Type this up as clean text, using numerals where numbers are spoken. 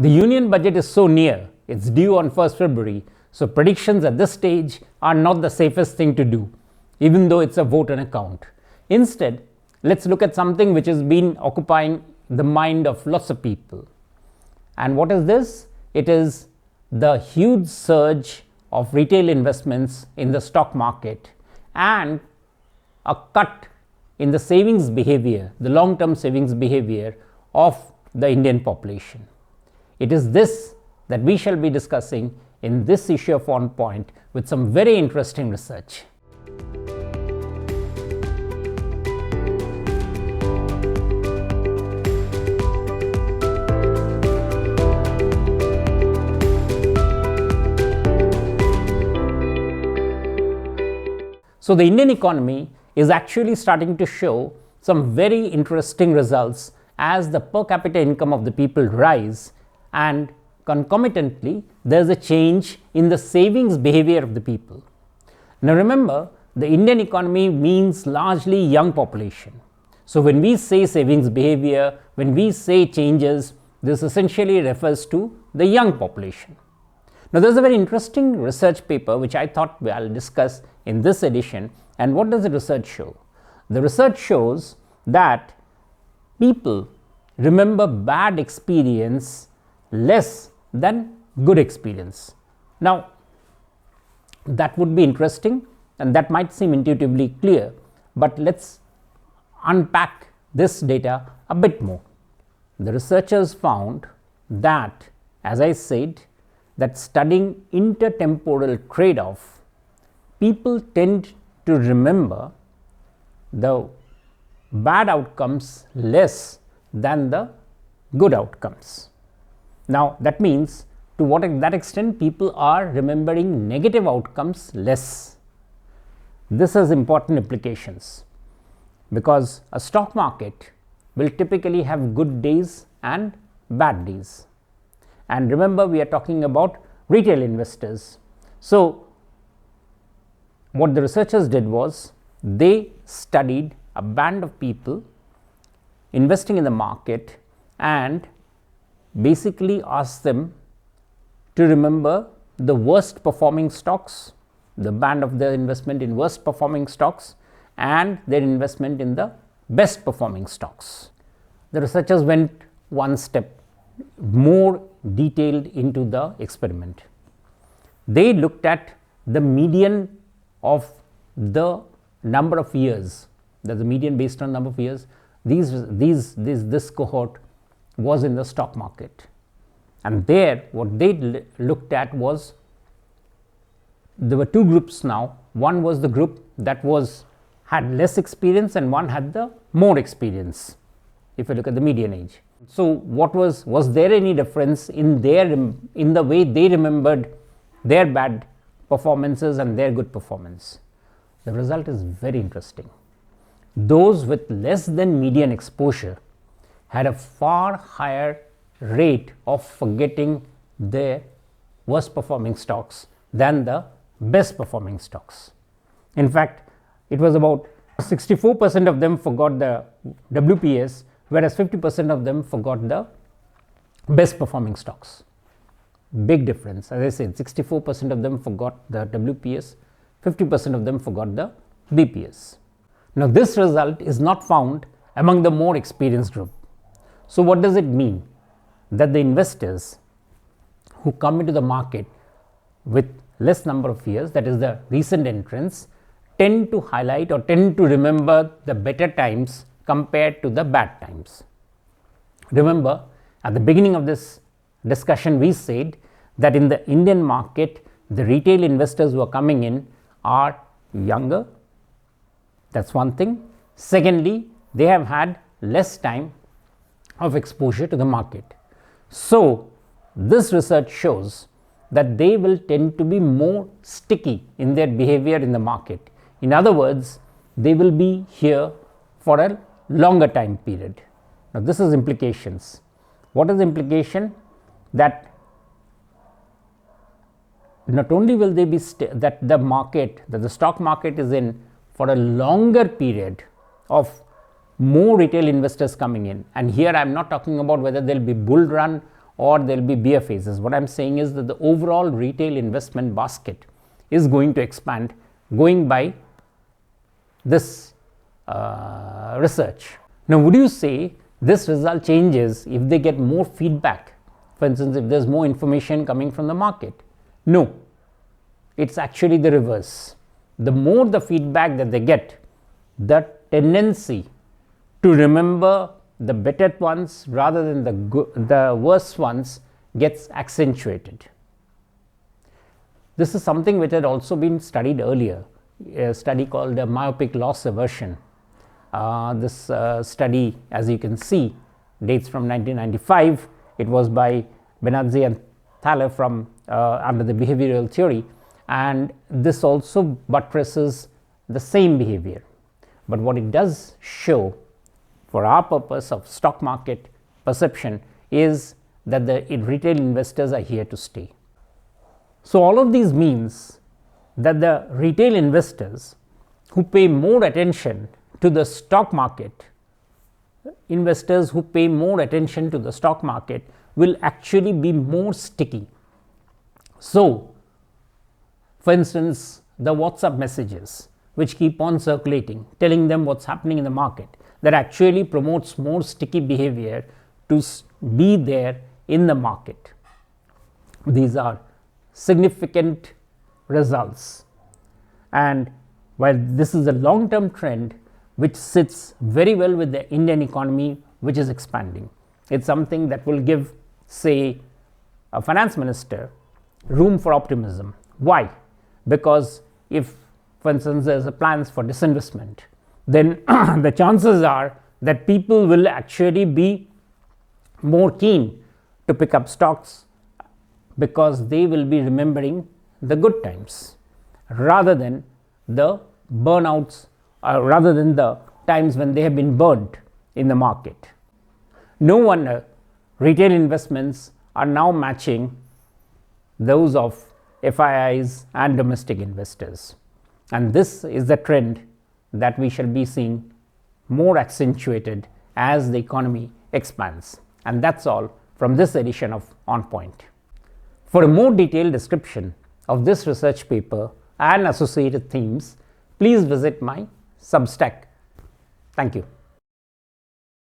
The union budget is so near, it's due on 1st February, so predictions at this stage are not the safest thing to do, even though it's a vote on account. Instead, let's look at something which has been occupying the mind of lots of people. And what is this? It is the huge surge of retail investments in the stock market and a cut in the savings behavior, the long-term savings behavior of the Indian population. It is this that we shall be discussing in this issue of On Point with some very interesting research. So the Indian economy is actually starting to show some very interesting results as the per capita income of the people rise, and concomitantly there is a change in the savings behavior of the people. Now remember, the Indian economy means largely young population. So when we say savings behavior, when we say changes, this essentially refers to the young population. Now there is a very interesting research paper which I thought I'll discuss in this edition. And what does the research show? The research shows that people remember bad experience less than good experience. Now that would be interesting and that might seem intuitively clear, but let's unpack this data a bit more. The researchers found that, as I said, that studying intertemporal trade-off, people tend to remember the bad outcomes less than the good outcomes. Now that means to that extent people are remembering negative outcomes less. This has important implications because a stock market will typically have good days and bad days. And remember, we are talking about retail investors. So what the researchers did was they studied a band of people investing in the market and basically asked them to remember the worst performing stocks, the band of their investment in worst performing stocks and their investment in the best performing stocks. The researchers went one step more detailed into the experiment. They looked at the median of the number of years, that the median based on number of years this cohort was in the stock market. And there what they looked at was, there were two groups now. One was the group that had less experience and one had the more experience, if you look at the median age. So what was there any difference in the way they remembered their bad performances and their good performance? The result is very interesting. Those with less than median exposure had a far higher rate of forgetting their worst performing stocks than the best performing stocks. In fact, it was about 64% of them forgot the WPS, whereas 50% of them forgot the best performing stocks. Big difference. As I said, 64% of them forgot the WPS, 50% of them forgot the BPS. Now this result is not found among the more experienced group. So what does it mean? That the investors who come into the market with less number of years, that is the recent entrants, tend to highlight or tend to remember the better times compared to the bad times. Remember, at the beginning of this discussion we said that in the Indian market the retail investors who are coming in are younger. That's one thing. Secondly, they have had less time of exposure to the market. So this research shows that they will tend to be more sticky in their behavior in the market. In other words, they will be here for a longer time period. Now this is implications. What is the implication? That not only will they be that the stock market is in for a longer period of more retail investors coming in, and here I am not talking about whether there will be bull run or there will be bear phases. What I'm saying is that the overall retail investment basket is going to expand going by this research. Now, would you say this result changes if they get more feedback? For instance, if there's more information coming from the market? No, it's actually the reverse. The more the feedback that they get, the tendency to remember the better ones rather than the worse ones gets accentuated. This is something which had also been studied earlier, a study called myopic loss aversion. This study, as you can see, dates from 1995. It was by Benazzi and Thaler from under the behavioral theory, and this also buttresses the same behavior. But what it does show for our purpose of stock market perception is that the retail investors are here to stay. So all of these means that the retail investors who pay more attention to the stock market, investors who pay more attention to the stock market will actually be more sticky. So, for instance, the WhatsApp messages which keep on circulating, telling them what's happening in the market, that actually promotes more sticky behavior to be there in the market. These are significant results, and while this is a long-term trend which sits very well with the Indian economy, which is expanding, it's something that will give, say, a finance minister room for optimism. Why? Because if, for instance, there's a plans for disinvestment, then the chances are that people will actually be more keen to pick up stocks because they will be remembering the good times rather than the burnouts, rather than the times when they have been burnt in the market. No wonder retail investments are now matching those of FIIs and domestic investors, and this is the trend that we shall be seeing more accentuated as the economy expands. And that's all from this edition of On Point. For a more detailed description of this research paper and associated themes, please visit my Substack. Thank you.